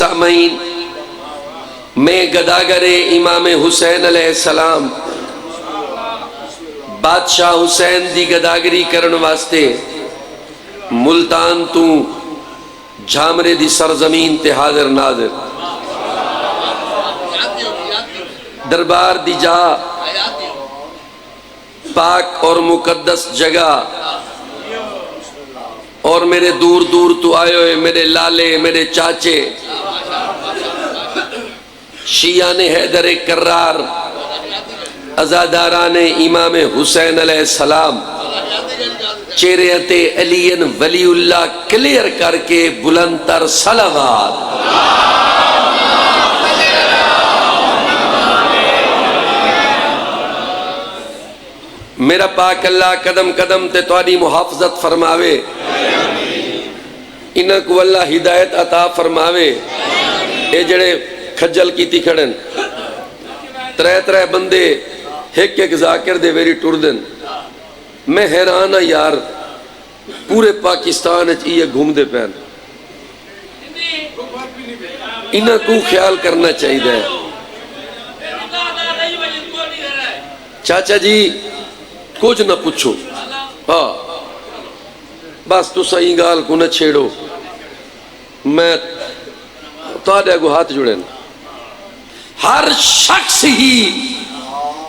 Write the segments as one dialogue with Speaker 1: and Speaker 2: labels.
Speaker 1: سامعین، میں گداگر امام حسین علیہ السلام بادشاہ حسین دی گداگری کرن واسطے ملتان تو جھامرے دی سرزمین تے حاضر ناظر، دربار دی جا پاک اور مقدس جگہ، اور میرے دور دور تو آئے ہوئے میرے لالے، میرے چاچے، شیعان حیدر کرار، عزاداران امام حسین علیہ السلام، چہرے علی ولی اللہ کلیر کر کے بلند تر صلوات۔ میرا پاک اللہ قدم قدم تے تواڈی محافظت فرماوے، انہاں کو اللہ ہدایت عطا فرماوے۔ اے جڑے کھجل کیتی کھڑن، ترے ترے بندے ایک ایک ذاکر دے ویری ٹردن، میں حیران ہاں یار، پورے پاکستان یہ گھوم دے پین، انہاں کو خیال کرنا چاہیے۔ چاچا جی کچھ نہ پوچھو، ہاں بس تو صحیح گال کو نہ چھیڑو، میں تواڈے کو ہاتھ جڑے۔ ہر شخص ہی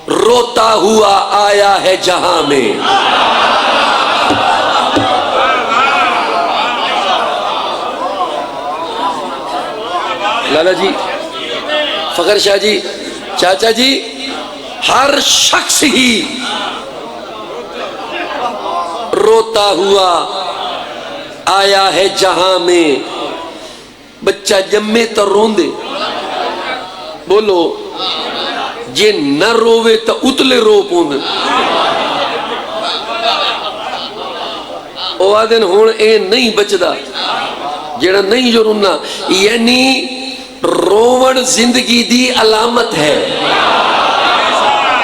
Speaker 1: روتا ہوا آیا ہے جہاں میں، لالا جی، فخر شاہ جی، چاچا جی، ہر شخص ہی روتا ہوا آیا ہے جہاں میں، بچہ جمے تو روندے، بولو جے نہ رووے تو اتلے رو پوندے، او آدھن ہون اے نہیں بچدا جیڑا نہیں جو رونا، یعنی روون زندگی دی علامت ہے۔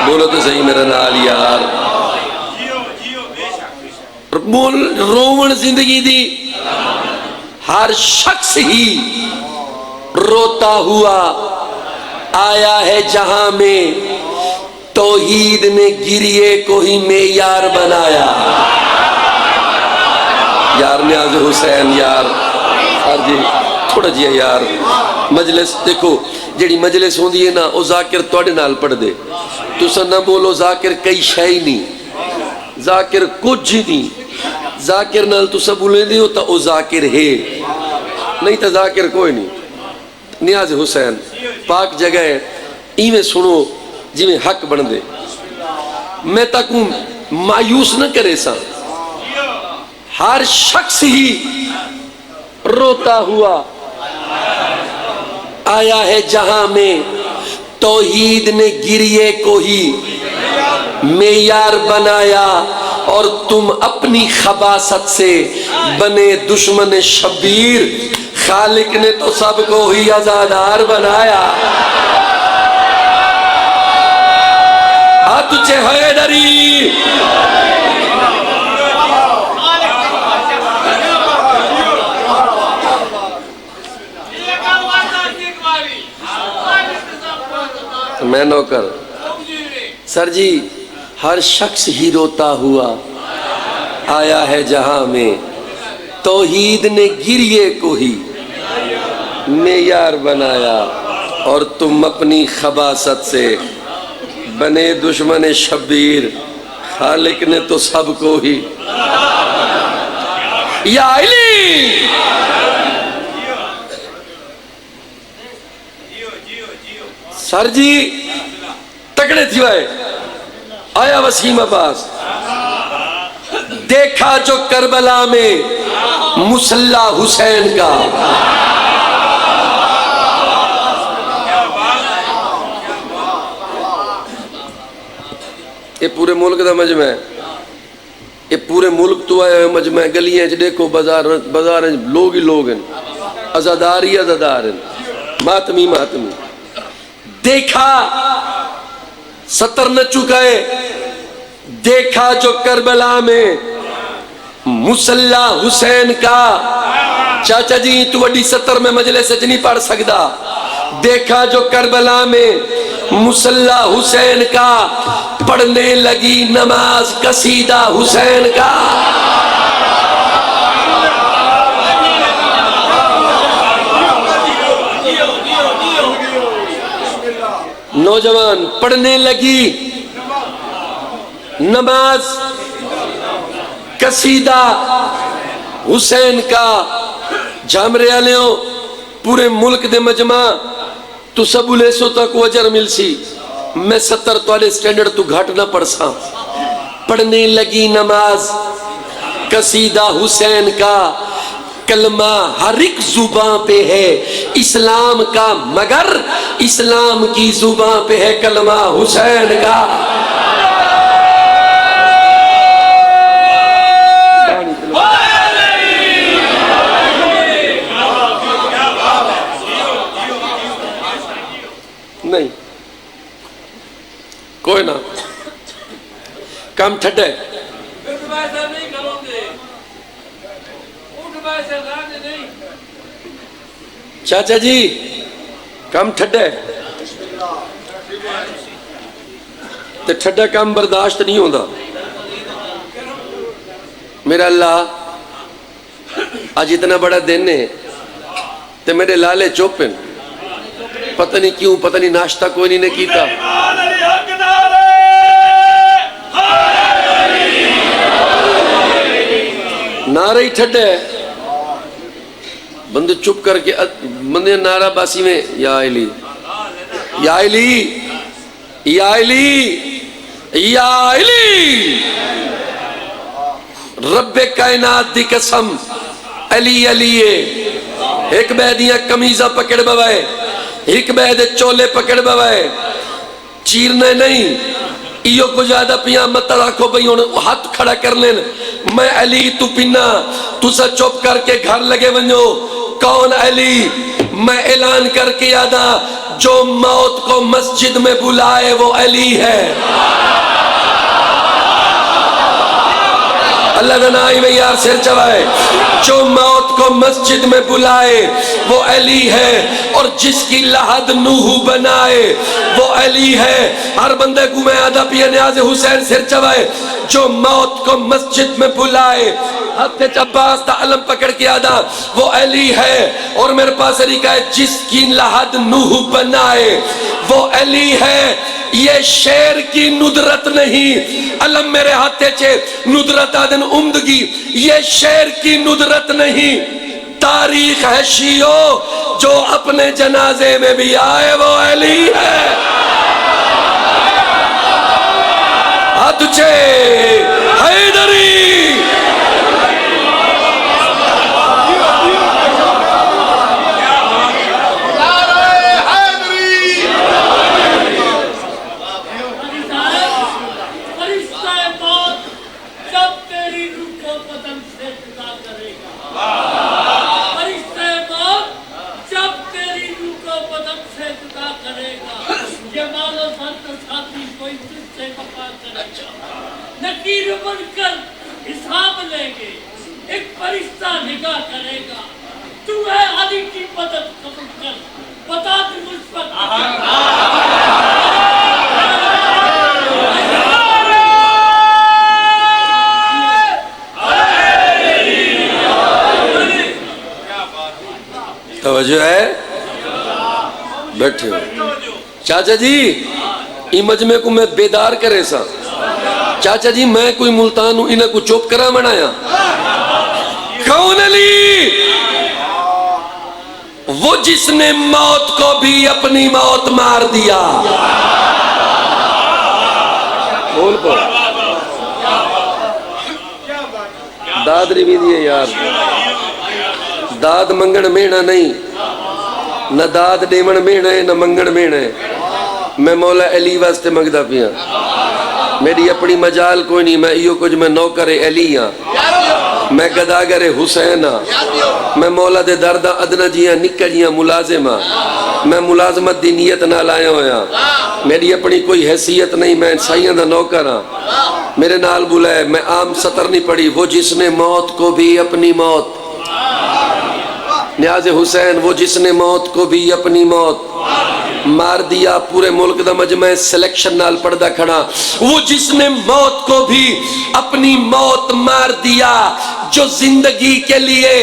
Speaker 1: بولو تو صحیح میرا نال یار، روون زندگی دی، ہر شخص ہی روتا ہوا آیا ہے جہاں میں، توحید نے گریے کو ہی معیار بنایا۔ یار نیاز حسین یار، جی تھوڑا جی یار، مجلس دیکھو جیڑی مجلس ہوندی ہے نا، او ذاکر توڑے نال پڑھ دے، تو سن نہ بولو ذاکر کئی شئی نہیں، ذاکر کچھ نہیں، ذاکر نال تو سب بولے دی ہو تا او ذاکر ہے، نہیں تا ذاکر کوئی نہیں۔ نیاز حسین پاک جگہ ہے، ایویں سنو جی میں حق بن دے، میں تاکوں مایوس نہ کرے سا، ہر شخص ہی روتا ہوا آیا ہے جہاں میں، توحید نے گریے کو ہی معیار بنایا، اور تم اپنی خباثت سے بنے دشمن شبیر، خالق نے تو سب کو ہی عزادار بنایا۔ تجھے حیدری میں نوکر سر جی، ہر شخص ہی روتا ہوا آیا ہے جہاں میں، توحید نے گریے کو ہی معیار بنایا، اور تم اپنی خباثت سے بنے دشمن شبیر، خالق نے تو سب کو ہی۔ یا علی سر جی تکڑے تھی وائے آیا وسیم عباس، دیکھا جو کربلا میں مصلی حسین کا، یہ پورے ملک دا مجمع ہے، یہ پورے ملک تو آئے ہوئے مجمع، گلیاں چ دیکھو، بازار لوگ ہی لوگ ہیں، عزادار ہی عزادار ہیں، ماتمی ماتمی۔ دیکھا ستر نہ چکائے، دیکھا جو کربلا میں مصلی حسین کا، چاچا جی تو وڈی 70 میں مجلس سے نہیں پڑھ سکتا. دیکھا جو کربلا میں مصلی حسین کا پڑھنے لگی نماز قصیدہ حسین کا. نوجوان پڑھنے لگی نماز قصیدہ حسین کا. جامرے آلیوں پورے ملک دے مجمع تو سب لے سو تک وجر مل سی. میں 70 توالے سٹینڈرڈ تو گھٹ نہ پڑھ سا. پڑھنے لگی نماز قصیدہ حسین کا. کلمہ ہر ایک زباں پہ ہے اسلام کا مگر اسلام کی زباں پہ ہے کلمہ حسین کا. نہیں کوئی نہ کم ٹھڈے چاچا جی کم ٹھڈے تے ٹھڈا کم برداشت نہیں ہوتا. میرا اللہ آج اتنا بڑا دن ہے تے میرے لالے چوپن پتہ نہیں کیوں پتہ نہیں ناشتہ کوئی نہیں کیتا. نعرہ ہی ٹھڈے بندے چپ کر کے بندے نعرہ باسی میں یا علی یا علی یا علی یا علی. رب کائنات دی قسم علی علی ایک بے دیاں کمیزہ پکڑ بوائے ایک بے دے چولے پکڑ بوائے چیرنے نہیں. ایو کو زیادہ پیاں مت رکھو بھئی ہاتھ کھڑا کر لین. میں علی تو پینا تو سا چپ کر کے گھر لگے ونجو. کون علی؟ میں اعلان کر کے یادا جو موت کو مسجد میں بلائے وہ علی ہے. اللہ دنائی میں یار سر چوائے. جو موت کو مسجد میں بلائے وہ علی ہے اور جس کی لحد نوح بنائے وہ علی ہے. ہر بندے کو میں آدھا پیا نیاز حسین سر چوائے. جو موت کو مسجد میں بلائے ہاتھ عباس تا علم پکڑ کے آدھا وہ علی ہے. اور میرے پاس علی ہے جس کی لحد نوح بنائے وہ علی ہے. یہ شیر کی ندرت نہیں علم میرے ہاتھے چھے ندرت آدن امدگی. یہ شیر کی ندرت نہیں تاریخ ہے شیعو جو اپنے جنازے میں بھی آئے وہ علی ہے. ہاتھ چھے حیدری
Speaker 2: نکیر بن کر حساب لیں گے. ایک فرشتہ نگاہ کرے گا تو ہے علی کی مدد قبول کر بتا دے مجھ پر.
Speaker 1: توجہ ہے بیٹھے ہو. چاچا جی ای مجمع کو میں بیدار کرے سا. چاچا جی میں کوئی ملتان ہوں انہیں کو چوپ کرا منایا. کون علی؟ وہ جس نے موت کو بھی اپنی موت مار دیا. بول پو داد ریوی دیئے یار. داد منگن مینا نہیں نہ داد ڈیمن مینا ہے نہ منگن مینا ہے. میں مولا علی واسطے مگدہ پیا. میری اپنی مجال کوئی نہیں. میں ایو کچھ میں نوکر علی ہاں. میں گداگر حسین ہاں. میں مولا دے دردہ ادنا جیاں نکا جیاں ملازم ہاں. میں ملازمت دی نیت نہ لائے ہویا. میری اپنی کوئی حیثیت نہیں. میں سائیاں دا نوکر ہاں. میرے نال بلائے میں عام سطر نہیں پڑھی. وہ جس نے موت کو بھی اپنی موت نیاز حسین وہ جس نے موت کو بھی اپنی موت مار دیا. پورے ملک دا مجمع سلیکشن نال پڑھدا کھڑا. وہ جس نے موت کو بھی اپنی موت مار دیا, جو زندگی کے لیے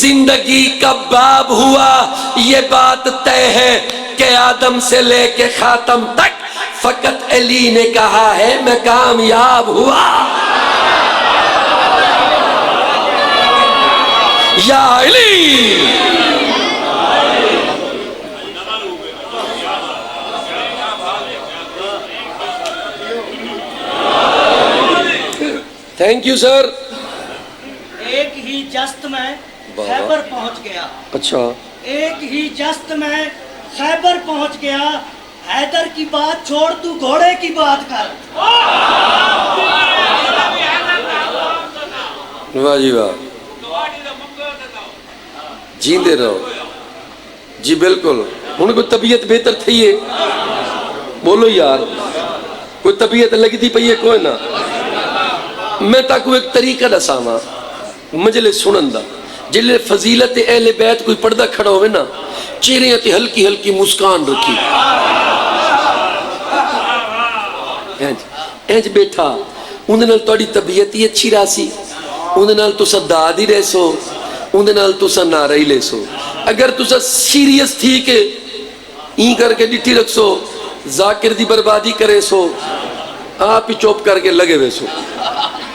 Speaker 1: زندگی کا باب ہوا. یہ بات طے ہے کہ آدم سے لے کے خاتم تک فقط علی نے کہا ہے میں کامیاب ہوا. یا علی. تھینک یو سر.
Speaker 3: ایک ہی جست میں خیبر پہنچ گیا.
Speaker 1: اچھا.
Speaker 3: ایک ہی جست میں خیبر پہنچ گیا. حیدر کی بات چھوڑ تو گھوڑے کی بات کر.
Speaker 1: واہ جی واہ. جیندے رہو جی. بالکل. ہن کوئی طبیعت بہتر تھی ہے بولو یار. کوئی طبیعت لگتی پئی ہے کوئی نہ. میں تاکو ایک طریقہ دساواں مجلس سنن دا. جلے فضیلت اہل بیت کوئی پردہ کھڑا ہوئے نا, چہرے تے ہلکی ہلکی مسکان رکھی. اینج بیٹھا اندے نال تہاڈی طبیعت ہی اچھی راسی. اندے نال تسا داد ہی رہ سو, اندے نال تسا نعرہ ہی لے سو. اگر تسا سیریس تھی کہ این کر کے ڈٹھی رکھ سو, ذاکر دی بربادی کرے سو, آپ ہی چوپ کر کے لگے ہوئے سو.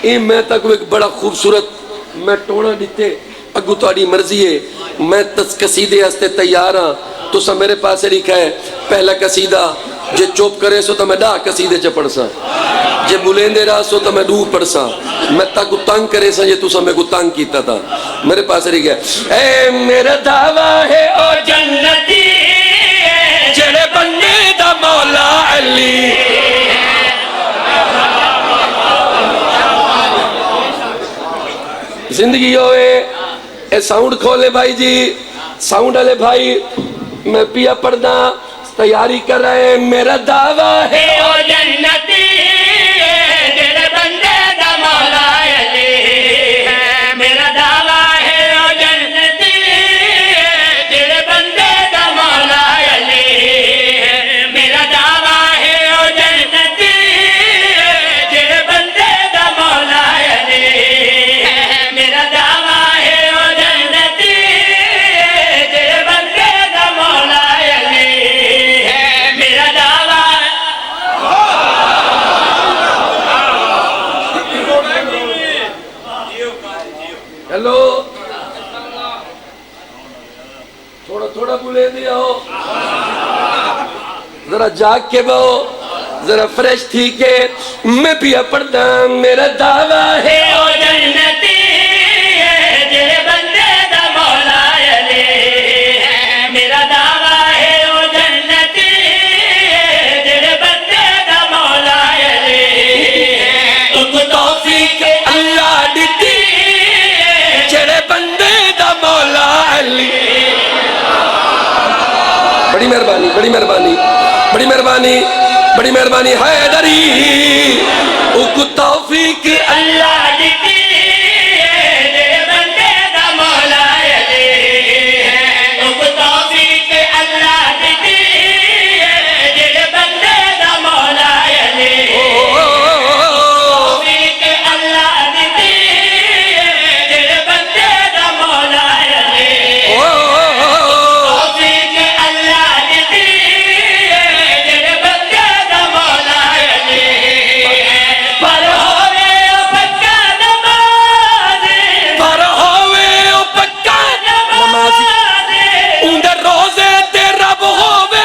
Speaker 1: اے میں تک ایک بڑا خوبصورت میں ٹونا دیتے اگو تہاڈی مرضی ہے. میں قصیدے ہستے تیار ہاں. تسا میرے پاس لکھا ہے پہلا قصیدہ جے چوپ کرے سو تو میں ڈا قصیدے چ پڑھساں, جے بلیندے رہا سو تو میں ڈو پڑھساں. میں تاکو تنگ کرے سا جے تسا میں کو تنگ کیتا تھا. میرے پاس لکھا ہے اے میرا دعویٰ ہے او جنتی جڑے بندے دا مولا علی. زندگی ہوئے اے ساؤنڈ کھولے بھائی جی, ساؤنڈ والے بھائی. میں پیا پردہ تیاری کر رہے. میرا دعویٰ ہے او جنتی جڑے بندے دا مولا علی. میرا دعویٰ ہے او جنتی جڑے بندے دا مولا علی. میرا دعویٰ ہے او جنتی جڑے بندے دا مولا علی. میرا دعویٰ ہے او جنتی جڑے بندے دا مولا علی. میرا دعویٰ. ہیلو تھوڑا تھوڑا بولے دیا ہو, ذرا جاگ کے بہو, ذرا فریش تھی کہ میں پیا پڑھتا. میرا دعویٰ ہے او جنتی جڑے بندے دا مولا علی. میرا دعویٰ ہے او جنتی جڑے بندے دا مولا علی. تم توفیق اللہ دیتی جڑے بندے دا مولا علی. بڑی مہربانی بڑی مہربانی بڑی مہربانی بڑی مہربانی. حیدری او توفیق اللہ دیتی جڑے بندے دا مولا علی. او توفیق اللہ دیتی جڑے بندے دا مولا علی. توفیق اللہ دیتی جڑے بندے دا مولا علی. توفیق اللہ دیتی جڑے بندے دا مولا علی. پر ہووے او پکا نمازی, پر ہووے او پکا نمازی. اندر روزے تے رب ہووے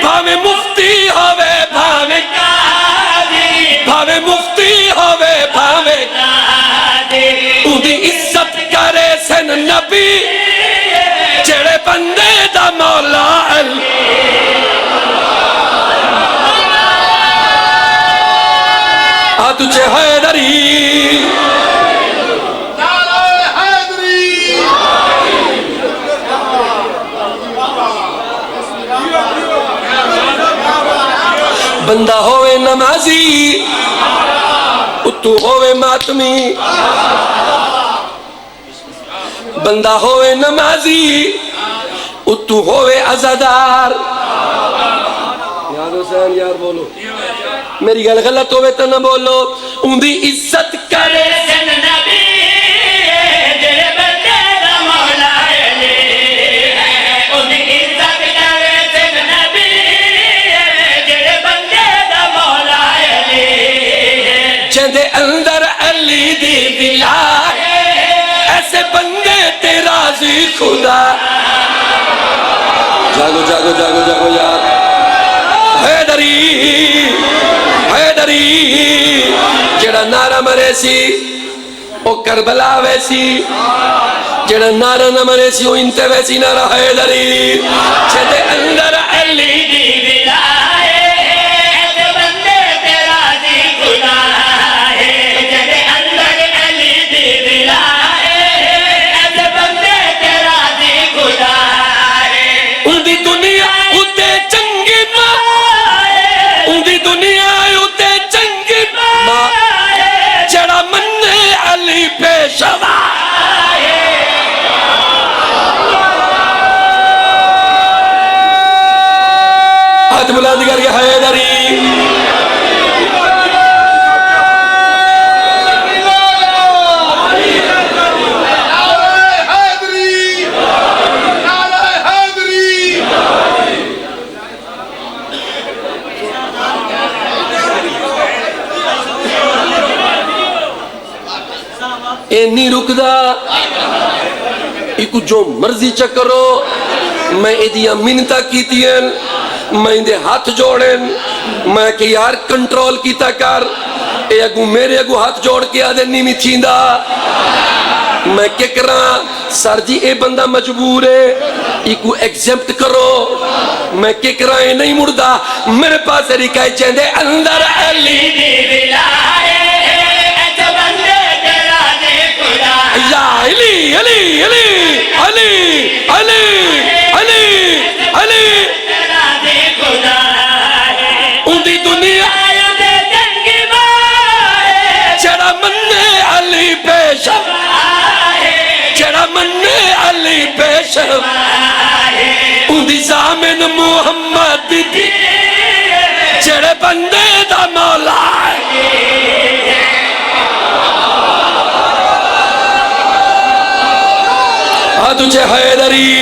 Speaker 1: بھاوے مفتی ہووے بھاوے قاضی, بھاوے مفتی ہووے بھاوے قاضی. اندی عزت کرے سن نبی جڑے بندے دا مولا علی. آ تجھے حیدری بندہ ہوئے نمازی اتو ہوئے ماتمی. بندہ ہوئے نمازی اتو ہوئے عزادار. یار حسین یار بولو میری گل غلط ہوئے تو نہ بولو. ان دی عزت کرے
Speaker 2: سن نبی جڑے بندے دا مولا علی ان دی عزت کرے سن نبی جڑے بندے دا مولا علی
Speaker 1: جندے اندر علی دی ولا ایسے بندے تے راضی خدا. جاگو جاگو جاگو جاگو یار. حیدری حیدری جڑا نعرہ مرے سی او کربلا ویسی, جڑا نعرہ نہ مرے سی او انتے ویسی نعرہ حیدری. جندے اندر علی دی
Speaker 2: ولا ایسے بندے تے راضی خدا ہے جڑے اندر علی دی ولا ایسے بندے تے راضی خدا ہے.
Speaker 1: ان دی دنیا اتے چنگی ماں, ان دی دنیا اتے چنگی ماں جڑا مننے علی پیشوا. ہاتھ بلند کر کے حیدری. اے نہیں رکدا, ایک جو مرضی چکرو. میں ایدیاں منتہ کیتیاں, میں اندے ہاتھ جوڑیں, میں کہ یار کنٹرول کیتا کر. اے اگو میرے اگو ہاتھ جوڑ کے آدھے نہیں میں تھیندا. میں کیا کراں سر جی اے بندہ مجبور ہے ایکو ایگزمپٹ کرو. میں کیا کراں اے نہیں مردہ میرے پاس رکھائے چندے اندر علی
Speaker 2: دی ولا ایسے بندے تے راضی خدا
Speaker 1: یا علی علی علی علی علی علی علی
Speaker 2: راضی خدا ہے.
Speaker 1: ان دی دنیا
Speaker 2: دے چنگی ماں
Speaker 1: جڑا مننے علی پیشوا, جڑا مننے علی پیشوا. ان دی زامن محمد دی جڑے بندے دا مولا ہے. ہاں تجھے حیدری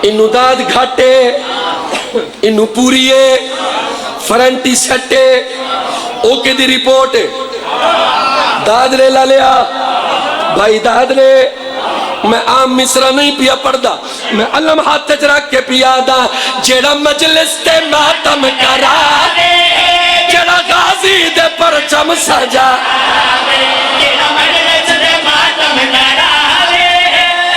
Speaker 1: انو داد گھاٹے انو پوریے فرنٹی سٹے اوکے دی رپورٹ داد لے لا لیا بھائی داد لے. میں عام مصرہ نہیں پیا پڑھدا, میں علم ہاتھ تج رکھ کے پیا دا. جیڑا مجلس تے ماتم کرا جیڑا غازی دے پرچم سجا,
Speaker 2: جڑا مجلس دے ماتم کراوے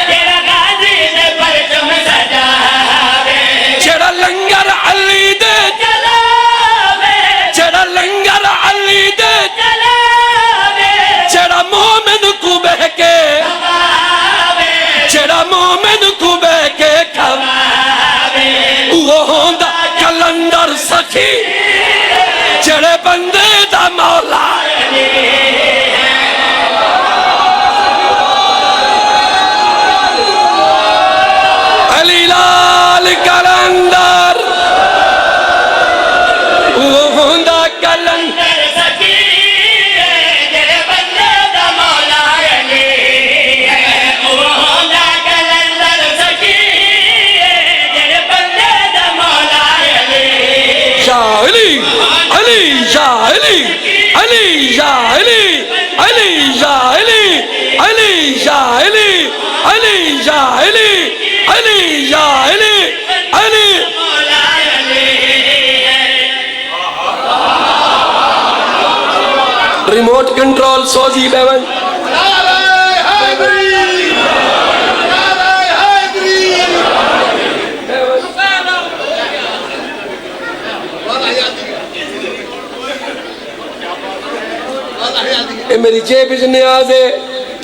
Speaker 2: جڑا غازی دے پرچم سجاوے
Speaker 1: جیڑا لنگر علی دے
Speaker 2: چلاوے
Speaker 1: جیڑا لنگر علی دے
Speaker 2: چلاوے
Speaker 1: جیڑا مومن کو بہ کے جیڑا مومن کو بہ کے کھاوے وہ ہوندا کلندر سخی جڑے بندے دا مولا. علی لال کلندر وہ ہوندا کلندر
Speaker 2: سکی جڑے بندے دا مولا علی وہ ہوندا کلندر سکی جڑے بندے دا مولا علی.
Speaker 1: شاہ علی علی شاہ علی علی شاہ علی علی شاہ علی علی شاہ علی علی شاہ علی علی شاہ علی علی.
Speaker 2: مولا علی
Speaker 1: ریموٹ کنٹرول سوزی بیون اے میری جیب اچ نیاز ہے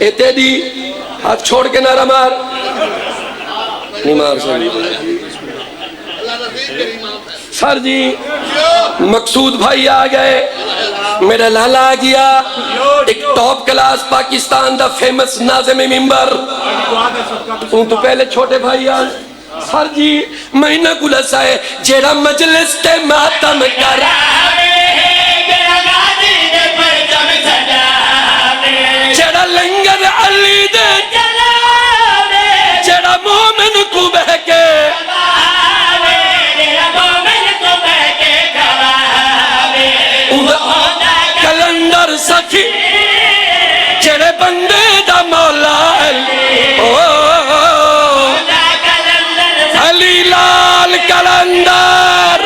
Speaker 1: اے تیری ہاتھ چھوڑ کے نعرہ مار نہیں مار سر جی مقصود بھائی آ گئے میرا لالا آ گیا ایک ٹاپ کلاس پاکستان دا فیمس ناظم ممبر ان تو پہلے چھوٹے بھائی آن سر جی مہینہ گلسا ہے جیڑا مجلس تے ماتم کر جیڑا لنگر علی دے جیڑا مومن کو بہکے کلندر سکھی جڑے بندے دا مولا علی لال کلندر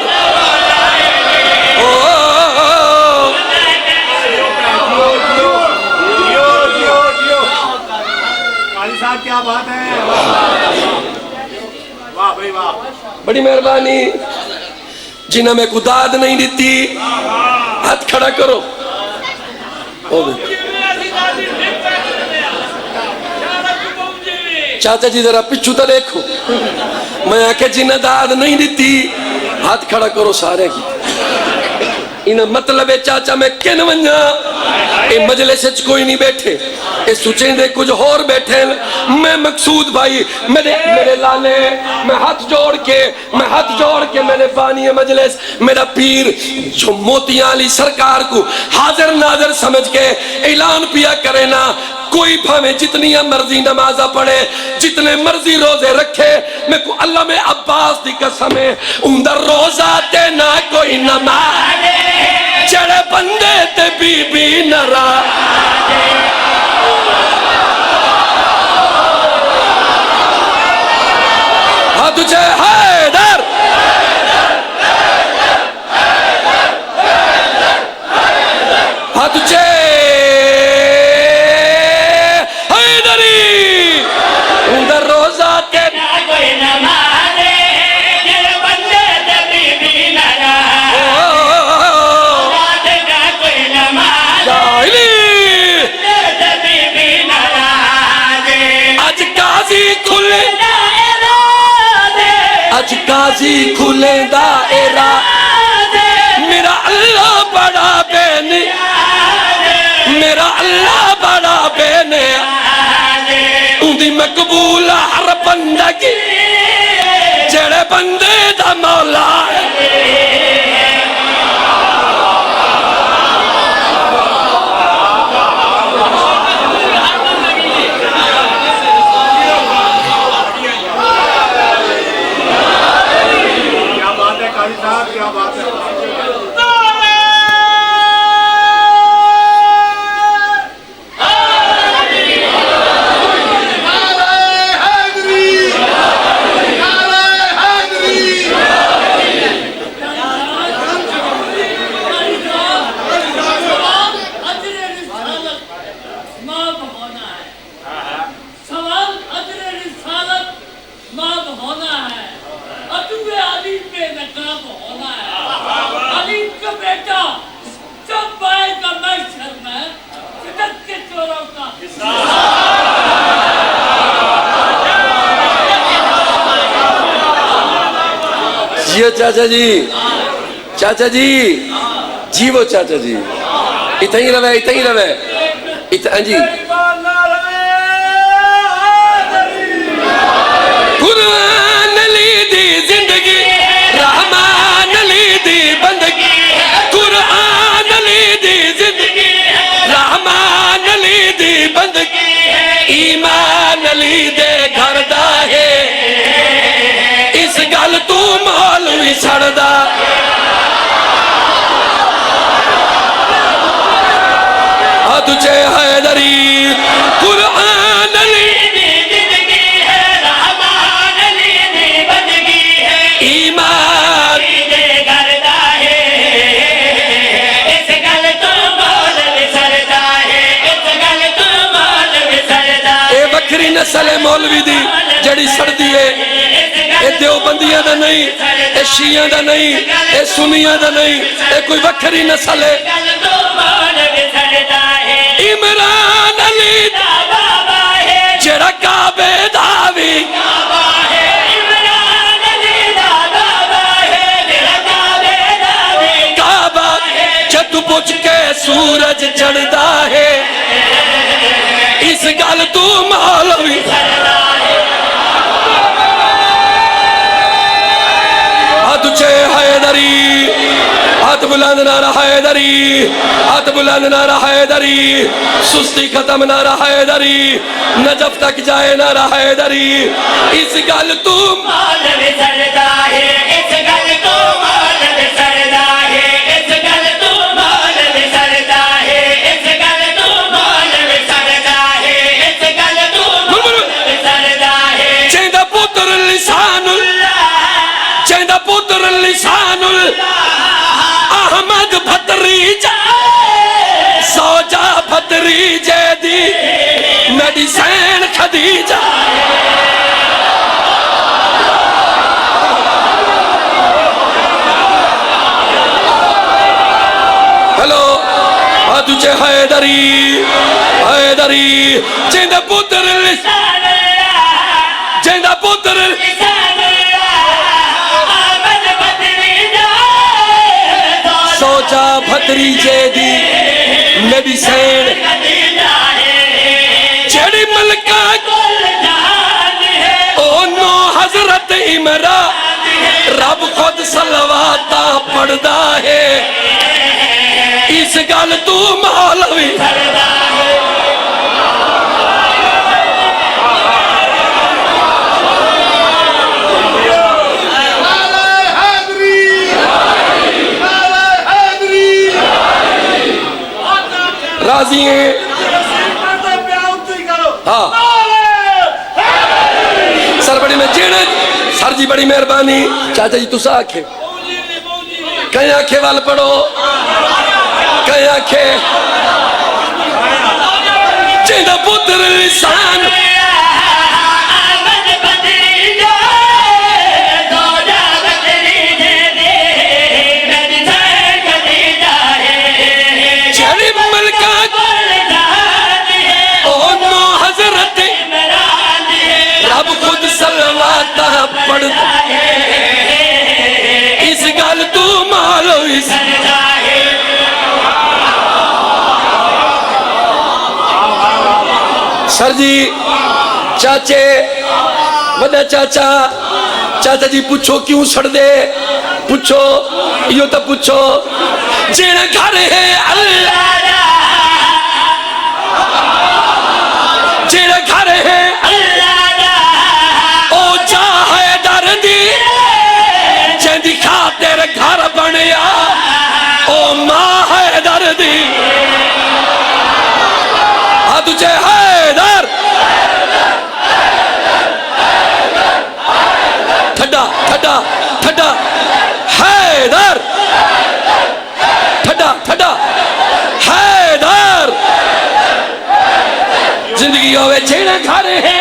Speaker 4: قاضی صاحب کیا بات ہے، واہ بھائی واہ،
Speaker 1: بڑی مہربانی جنہیں میں کو داد نہیں دیتی ہاتھ کھڑا کرو چاچا جی ذرا پچھو تا دیکھو میں آکے جنہیں داد نہیں دیتی ہاتھ کھڑا کرو سارے کی انہیں مطلب ہے چاچا میں کن ونجا اے مجلس اچ کوئی نہیں بیٹھے اے سوچیں دے کچھ اور بیٹھے میں مقصود بھائی میرے لالے میں ہاتھ جوڑ کے میں نے بانی مجلس میرا پیر جو موتیاں علی سرکار کو حاضر ناظر سمجھ کے اعلان پیا کرے نا کوئی بھامے جتنی مرضی نمازہ پڑھے جتنے مرضی روزے رکھے میں کو اللہ میں عباس دی قسم ہے اندر روزہ تے نہ کوئی نماز چڑے بندے تے بی بی نرا ہاں تجھے حیدر ہاں تجھے قاضی کھلے دائرہ میرا اللہ بڑا بین میرا اللہ بڑا بین اندھی مقبول ہر بندگی جڑے بندے دا مولا
Speaker 4: کیا بات ہے،
Speaker 1: جیو چاچا جی جیو چاچا جی اتنا ہی روے اتنا جی قرآن علی دی زندگی رحمان علی دی بندگی قرآن علی دی زندگی رحمان علی دی بندگی ایمان علی دے گھر دا ہے اس گل تو مولوی چھڑدا تجھے حیدری قرآن علی دی زندگی ہے رحمان علی دی بندگی ہے ایمان دے گھر دا ہے اس گل تو مولوی چھڑدا ہے اس گل تو مولوی چھڑدا اے بکری نسل ہے مولوی دی جڑی سڑدی ہے اے دیوبندیاں دا نہیں اے شیعہ دا نہیں اے سنیاں دا نہیں اے کوئی بکری نسل ہے عمران علی دا بابا ہے جڑا کعبے داوی عمران علی دا بابا ہے جڑا کعبے داوی کعبہ جد پوچھ کے سورج چڑھدا ہے اس گل تو مولوی ہاتھ اچھے حیدری ہاتھ بلند نعرہ حیدری ہاتھ بلند نعرہ حیدری سستی ختم نعرہ حیدری نجف تک جائے نعرہ حیدری اس گل تو
Speaker 5: مولوی سردا ہے اس گل تو مولوی سردا ہے اس گل تو مولوی سردا ہے اس گل تو مولوی سردا ہے اس گل تو مولوی سردا ہے
Speaker 1: چیندا پتر لسان چیندا پتر لسان احمد بھتری جا سوجا بھتری جے دی میڈیسین خدیجہ ہلو آدھوچے حیدری حیدری چیندہ پتر لسان چیندہ پتر سوچا بھتری جے دی میڈیسین جڑی ملکہ او نو حضرت عمران رب خود صلواتا پڑھدا ہے اس گل تو مولوی راضی ہیں ہاں سر بڑی میں جیڑے سر جی بڑی مہربانی چاچا جی تسا آکھے کہیں آنکھیں وال پڑھو کہیں آنکھیں چیندہ پتر لسان چیڑی ملکہ او نو حضرت رب خود صلواتا پڑھتا اس گل تو مولوی سر جی چاچے وڈا چاچا چاچا جی پوچھو کیوں سڑ دے پوچھو یہ تو پوچھو جیڑا گھر ہے اللہ جیڑا گھر ہے اللہ او چاہے دردی جیندی خاطر گھر بنیا او ماں ہے دردی ہاں تجھے حیدر تھڈا تھڈا تھڈا حیدر تھڈا تھڈا حیدر زندگی ہوئے چھیڑے گھر ہے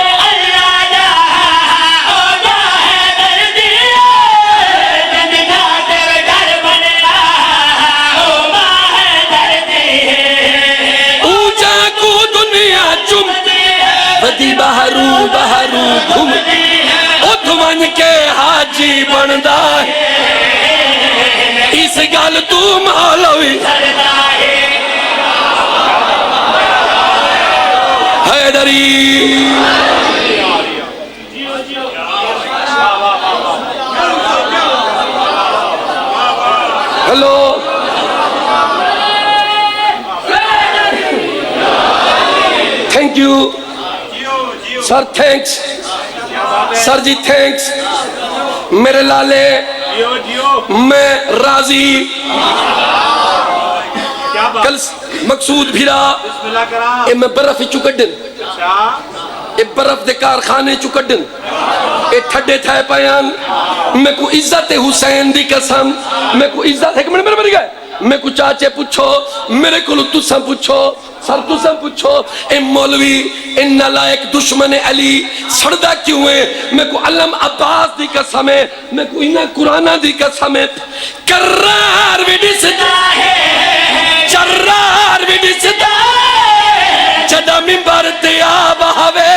Speaker 1: ودی بہرو بہرو گھوم اتھمن کے حاجی بندہ ہے اس گل تو مولوی Haidari hello thank you sir thanks sir جی تھینکس میرے لالے میں راضی کل مقصود بھیرا اے میں برف چکڑن اے برف دے کارخانے چکڑن اے ٹھڈے تھائے پیان میں کو عزت حسین دی قسم میں کو عزت ایک منٹ میرے گئے میں کو چاچے پوچھو میرے کو تساں پوچھو سر تساں پوچھو اے مولوی اے نالائق دشمن علی سڑدا کیوں ہے میں کو علم عباس دی قسم ہے میں کو انہاں قرآنہ دی قسم ہے کرار ویڈی سدا چرار ویڈی سدا جدا منبر تیاب ہوے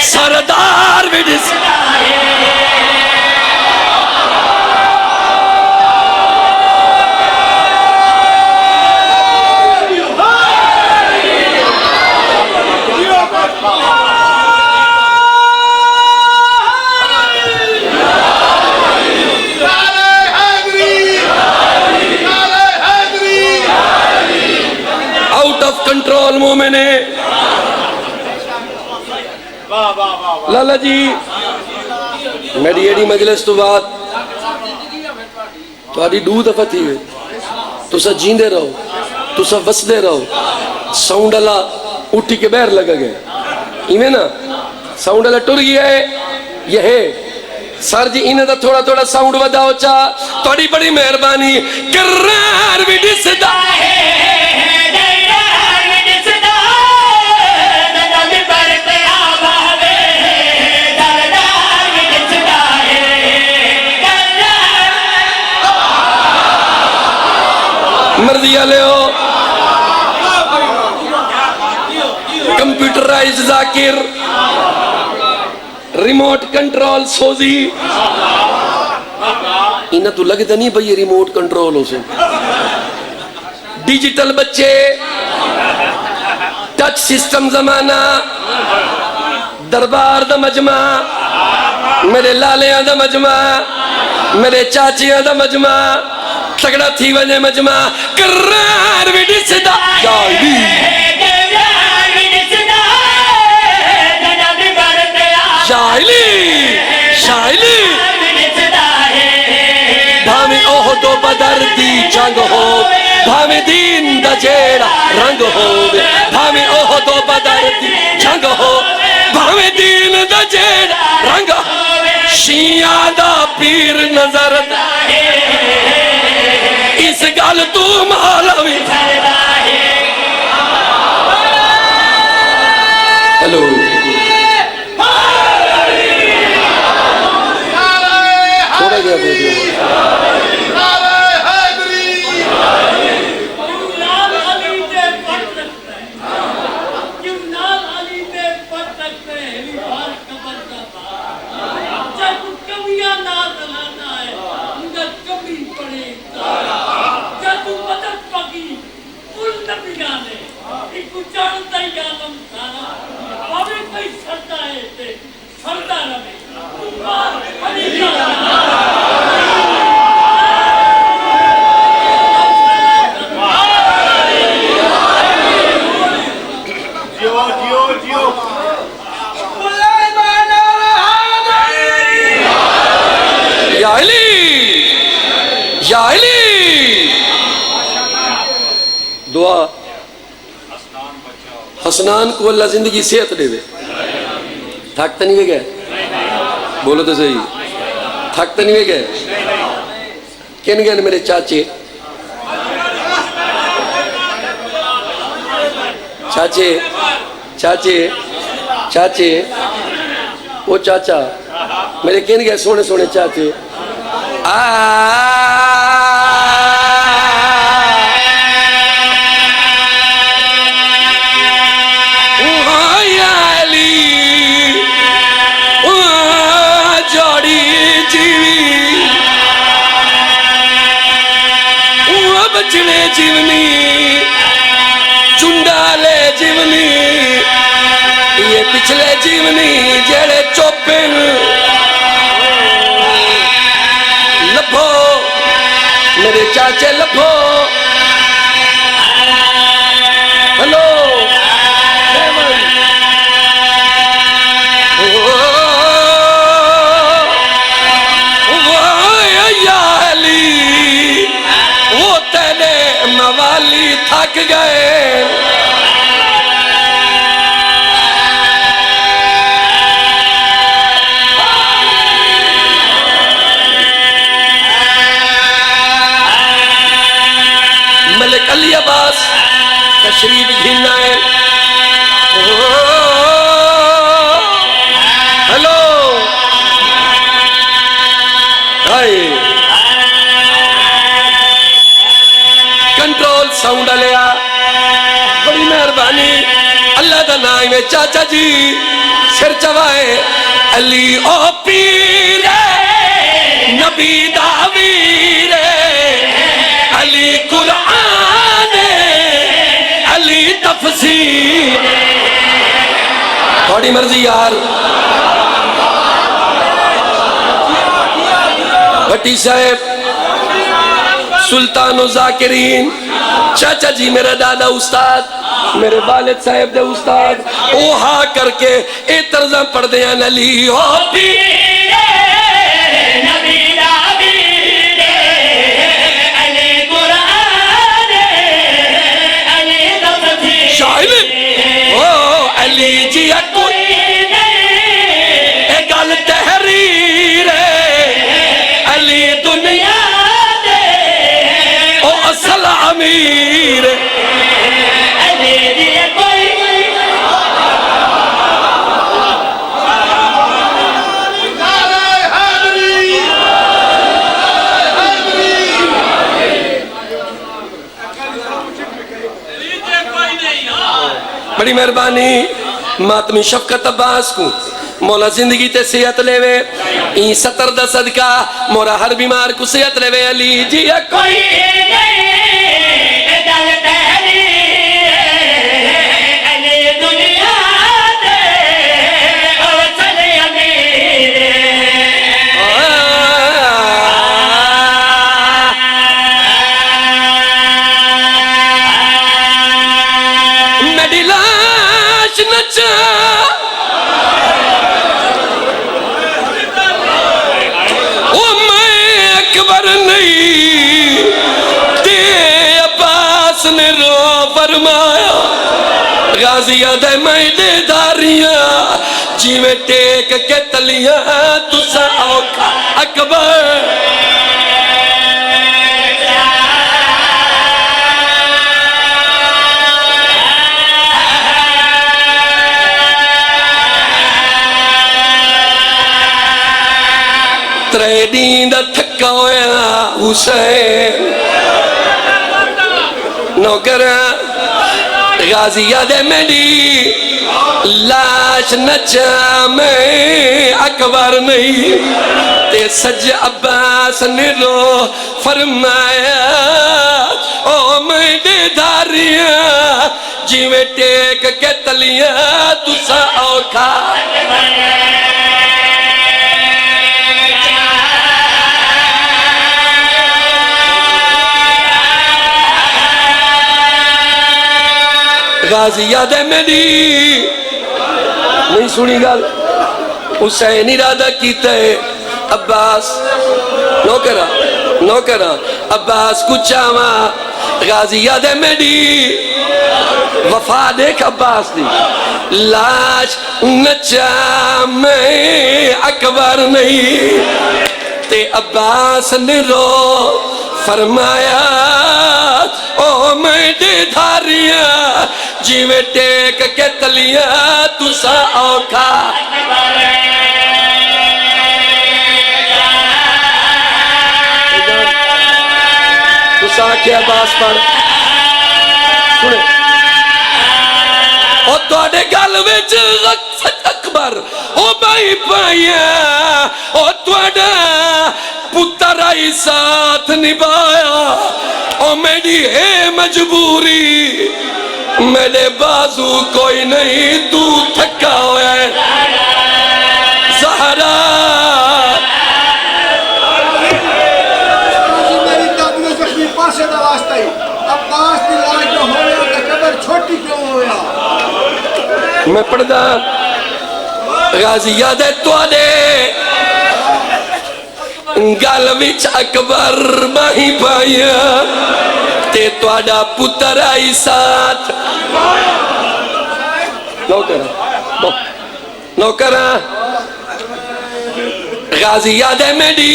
Speaker 1: سردار ویڈی سدا لالا جی میری ایڈی مجلس تو بات تھوڑی دو دفعہ تھی ہوئے تسا جیندے رہو تسا وسدے رہو ساؤنڈ اللہ اٹھی کے بیر لگا گئے ایمیں نا ساؤنڈ اللہ ٹر گیا ہے یہ ہے سر جی انہیں دا تھوڑا تھوڑا ساؤنڈ وداؤ چاہ توڑی بڑی مہربانی کرار بھی ڈسدا مرضی لے ہو کمپیوٹرائز ذاکر ریموٹ کنٹرول سوزی انہیں تو لگتا نہیں بھئی ریموٹ کنٹرول ہو سے ڈیجیٹل بچے ٹچ سسٹم زمانہ دربار دا مجمع میرے لالیاں دا مجمع میرے چاچیاں دا مجمع تگڑا تھی وجہ مجمع کرار بھی ڈسدا جائلی شاہلی شاہلی بھاویں اوہد و بدر دی جنگ ہو بھاویں دین دا جیڑا رنگ ہو بھاویں اوہد و بدر دی جنگ ہو بھاویں دین دا جیڑا رنگ ہو شیعہ دا پیر نظر دا اس گل تو مالوی ہیلو تھوڑا گیا بھیجو دعا حسنان کو اللہ زندگی صحت دے وے تھکتا نہیں وے گئے بولو تو صحیح تھکتا نہیں وے گئے کن گئے میرے چاچے چاچے چاچے چاچے وہ چاچا میرے کن گئے سونے سونے چاچے بچنے جیونی چنڈالے جیونی یہ پچھلے جیونی جیڑے چوپن لبھو میرے چاچے لبھو ہلو موالی تھک گئے ملک علی عباس تشریف گھننا ہے ہلو ہائے کنٹرول ساؤنڈ لیا بڑی مہربانی اللہ دا نام ہے چاچا جی سر چوائے علی او پیر نبی دا ویر علی قرآن علی تفسیر تھوڑی مرضی یار بھٹی صاحب سلطان و ذاکرین چاچا جی میرا دادا استاد میرے والد صاحب دے استاد اوہا کر کر کے اے طرزاں پڑھ دیاں علی ہو
Speaker 5: پیرے نبی دا پیرے علی قرآن علی دا فتح
Speaker 1: شاہد او علی جی کوئی اے گل تحریر علی دنیا
Speaker 5: دے
Speaker 1: او اصل امیر
Speaker 5: علی دی کوئی
Speaker 1: بڑی مہربانی ماتمی شفقت عباس کو مولا زندگی تے صحت لے وے این 70 دا صدقہ مولا ہر بیمار کو صحت لے وے علی جی کوئی
Speaker 5: کوئی نہیں گل تحریر علی دنیا دے او چلے امیر
Speaker 1: میری لاش نچا او میں اکبر نہیں تے عباس نے رو فرمایا غازیہ دے میدے داریاں جیویں ٹیک کے تلیاں تسا اوکھا اکبر ترے دین دا تھکا ہویا حسین نوکر غازیہ دے میری لاش نچا میں اکبر نہیں تے سج عباس نے رو فرمایا او میں دے داریاں جیویں ٹیک کے تلیاں تسا اوکھا غازیہ دے میری نہیں سنی گل حسین ارادہ کیتا ہے عباس نوکرہ عباس کو چاہاں غازیہ دے میری وفا دیکھ عباس دی لاش نچا میں اکبر نہیں تے عباس نے رو فرمایا او میں دے دھاریاں جیویں ٹیک کے تلیاں تسا اوکھا تسا کیا عباس پڑھ سنے او توڑے گل وچ اکبر او بھائی پائیا او توڑا پتر آئی ساتھ نبایا او میری ہے مجبوری میرے بازو کوئی نہیں تو تھکا ہویا ہے زہرا
Speaker 4: میری دادی زخمی پاسے دا واسطہ ہی عباس دی لاش جو ہویا تے قبر چھوٹی کیوں ہویا
Speaker 1: میں پڑھدا غازیہ دے توڑے گل وچ اکبر ماہی پایا تے توڑا پتر آئی ساتھ نوکرہ غازیہ دے میری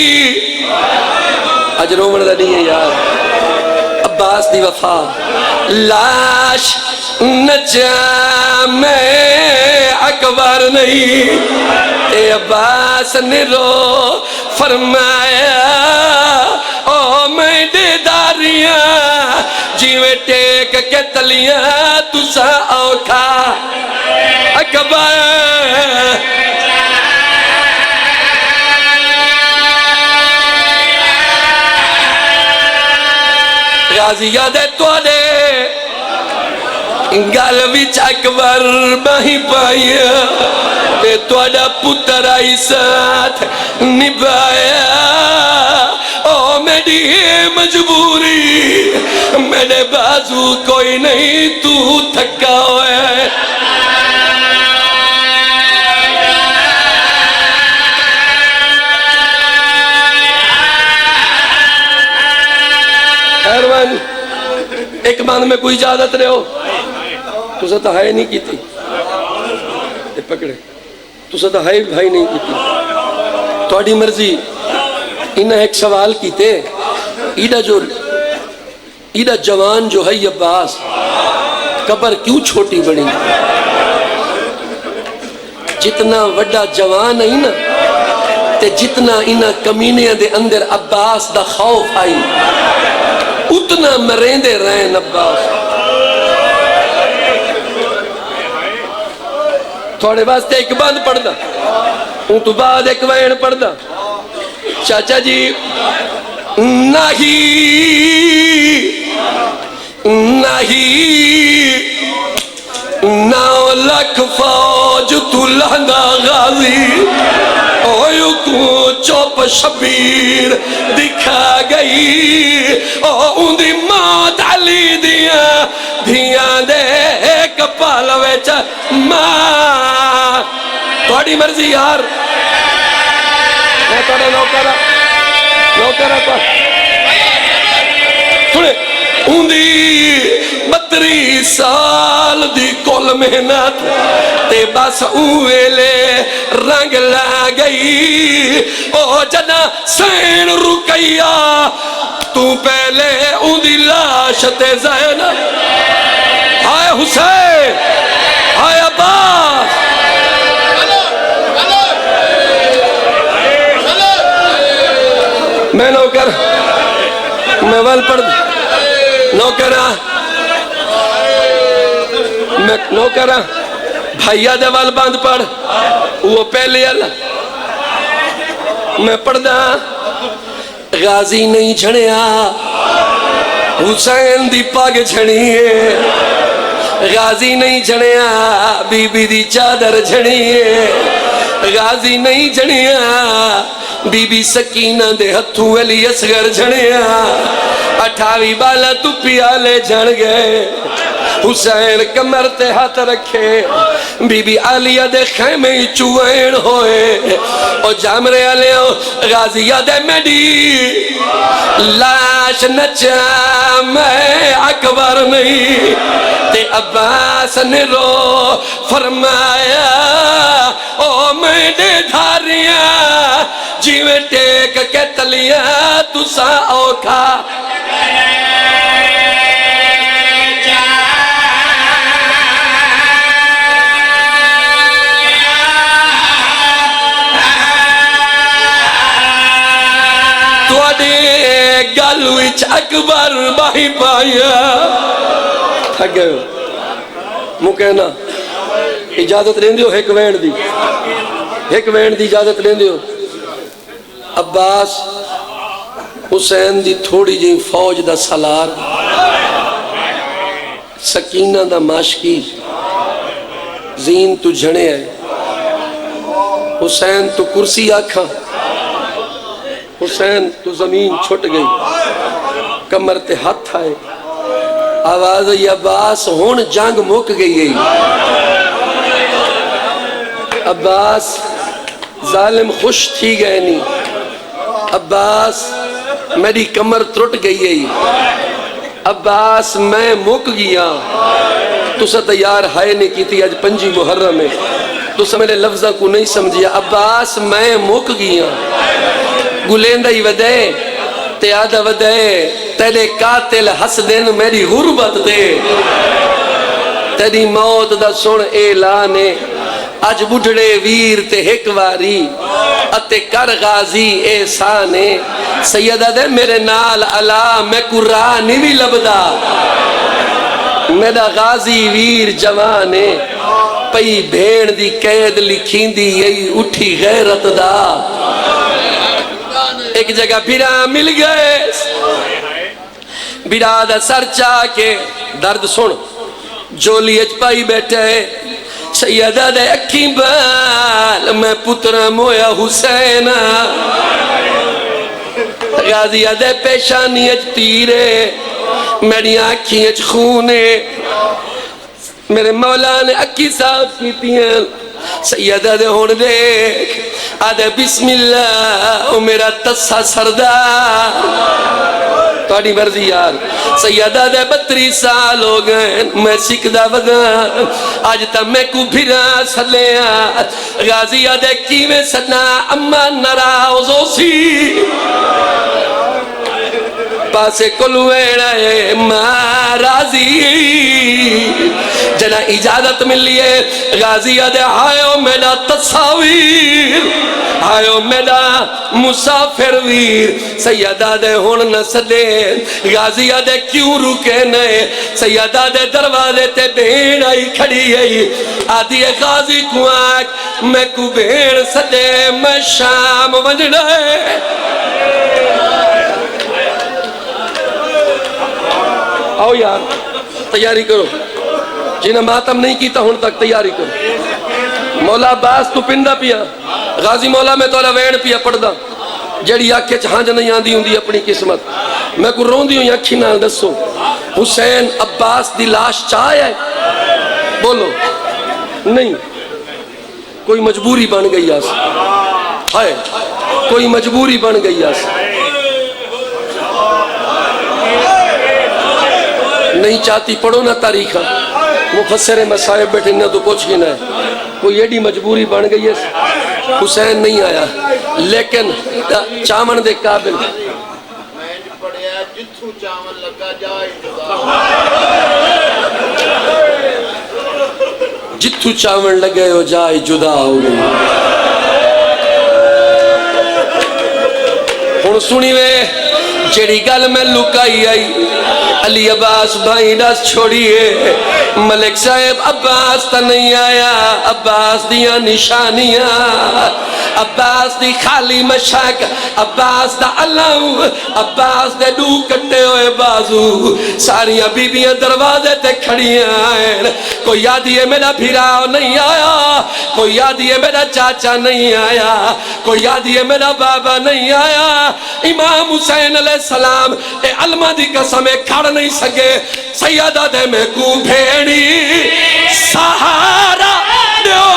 Speaker 1: اج رومن دا نہیں ہے یار عباس دی وفا لاش نچا میں اکبر نہیں اے عباس نے رو فرمایا او میں دے داریاں جیویں ٹیک کے تلیاں تسا اوکھا اکبر غازیہ دے توڑے گل وچ اکبر ماہی پایا تے توڑا پتر آئی ساتھ نبایا او میری مجبوری میرے بازو کوئی نہیں تو تھکا ہوئے باندھ میں کوئی اجازت رہے ہو تو ستا ہے نہیں کیتی پکڑے تو ستا ہے بھائی نہیں کیتی توڑی مرضی انہیں ایک سوال کیتے ایڈا جوان جو ہے عباس قبر کیوں چھوٹی بڑی جتنا وڈا جوان ہے نا تے جتنا انہ کمینے دے اندر عباس دا خوف آئی اتنا مریندے رہن عباس تھوڑے واسطے ایک بند پڑھ دا ان تو بعد ایک وین پڑھ دا چاچا جی نہیں نو لکھ فوج تو لہنگا غازی اویو کو چوپ شبیر دکھا گئی او دی موت علی دیا دھیاں دے ایک پالوے چا ماں توڑی مرضی یار میں توڑے نوکرہ کو سنے اندی 32 سال دی کل محنت تے بس اویلے رنگ لا گئی او جنا سین رکیا تو پہلے اندی لاش تے زینب ہائے حسین ہائے عباس میں نوکر میں ول پڑھ نوکرہ میں نوکرہ بھائیہ دے ول باندھ پڑھ وہ پہلے اللہ میں پڑھ دا غازی نہیں جھڑیا حسین دی پاگ جھڑیے غازی نہیں جھڑیا بی بی دی چادر جھڑیے غازی نہیں جھڑیا بی بی سکینہ دے ہتھوں علی اصغر جھڑیا 28 بالا تو پیالے جھڑ گئے حسین کمر تے ہاتھ رکھے بی بی عالیہ دے خیمے چوئین ہوئے او جامرے علیہ غازیہ دے میڈی لاش نچا میں اکبر نہیں تے عباس نے رو فرمایا او میں دے دھاریاں جیویں ٹیک کے تلیاں تو سا اوکھا گلوچ اکبر باہی پایا تھک گئے ہو مو کہنا اجازت لیں دیو ایک وین دی اجازت لیں دیو عباس حسین دی تھوڑی جی فوج دا سالار سکینہ دا ماشکی زین تو جھنے ہے حسین تو کرسی آکھاں حسین تو زمین چھٹ گئی کمر تے ہاتھ آئے آواز عباس ہون جنگ مک گئی عباس ظالم خوش تھی گئے نہیں عباس میری کمر ترٹ گئی عباس میں مک گیا تو سا تیار ہائے نے کی تھی آج 5 محرم میں تو سا میرے لفظہ کو نہیں سمجھیا عباس میں مک گیا گلیندہ ہی ودے تے آدھا ودے تیرے قاتل حس دن میری غربت دے تیری موت دا سن اعلانے آج بڑھڑے ویر تے ایک واری اتے کر غازی احسانے سیدہ دے میرے نال علا میں قرآنی بھی لبدا میرا غازی ویر جوانے پئی بھیڑ دی قید لکھین دی یہی اٹھی غیرت دا ایک جگہ بھیرا مل گئے بھیرا دا سر چاہ کے درد سن جولی اچ پائی بیٹھے سیدہ دے اکھی بال میں پترہ مویا حسین غازیہ دے پیشانی اچ تیرے میری آنکھی اچ خونے میرے مولا نے اکی صاحب کی تیاں سیدہ دے ہون دیکھ آدھے بسم اللہ او میرا تسا سردار تھوڑی مرضی یار سیدہ دے 32 سال ہو گئے میں سکھدا وگاں آج تا میں کو بھرا سلیا غازی دے کیویں سنا اما ناراض سی پاسے کلوے مہارازی جنا اجازت ملی ہے غازی دے آئیو میرا تصاویر آئیو میرا مسافر ویر سیدہ دے ہون نہ سدے غازی دے کیوں رکے نئے سیدہ دے دروازے تے بھیڑ آئی کھڑی ہے آدھی غازی کو آگ میں کو بھیڑ سدے میں شام ونجڑا ہے آؤ یار تیاری کرو جنہیں ماتم نہیں کیتا ہون تک تیاری کرو مولا عباس تو پندہ پیا غازی مولا میں تولا وین پیا پڑھدا جیڑی آکھے چہانج نہیں آندی ہوندی اپنی قسمت میں کو رون دیوں آنکھی نال دسو حسین عباس دی لاش چاہے ہے بولو نہیں کوئی مجبوری بن گئی آس ہائے کوئی مجبوری بن گئی آس نہیں چاہتی پڑھو نہ تاریخہ مفسر مسائب بیٹھے نہ تو پوچھ گی نہ کوئی ایڈی مجبوری بن گئی ہے حسین نہیں آیا لیکن چامن دے قابل جتھو چامن لگے ہو جائے جدا ہو گئی ہن سنی وے جیڑی گل میں لکائی آئی علی عباس بھائی ناس چھوڑیے ملک صاحب عباس تا نہیں آیا عباس دیا نشانیاں عباس دی خالی مشاک عباس دا اللہ عباس دے دو کٹے ہوئے بازو ساریاں بیبیاں دروازے تے کھڑیاں ہیں کوئی یادیے میرا بھیراؤ نہیں آیا کوئی یادیے میرا چاچا نہیں آیا کوئی یادیے میرا بابا نہیں آیا امام حسین علیہ السلام اے علمہ دی قسمیں کھڑ نہیں سکے سیدہ دے میں کو بھیڑی سہارا دیو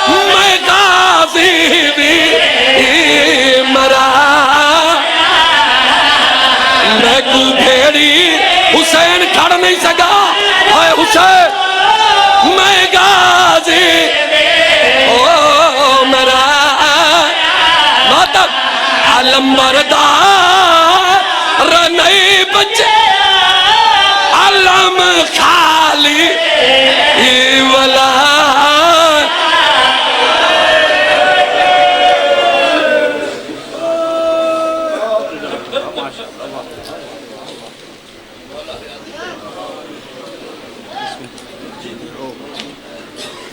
Speaker 1: میں غازی بھی مرا میں کو بھیڑی حسین کھڑ نہیں سکا اے حسین میں غازی او مرا ماتب علم بردار نہیں بچے علم خالی ولا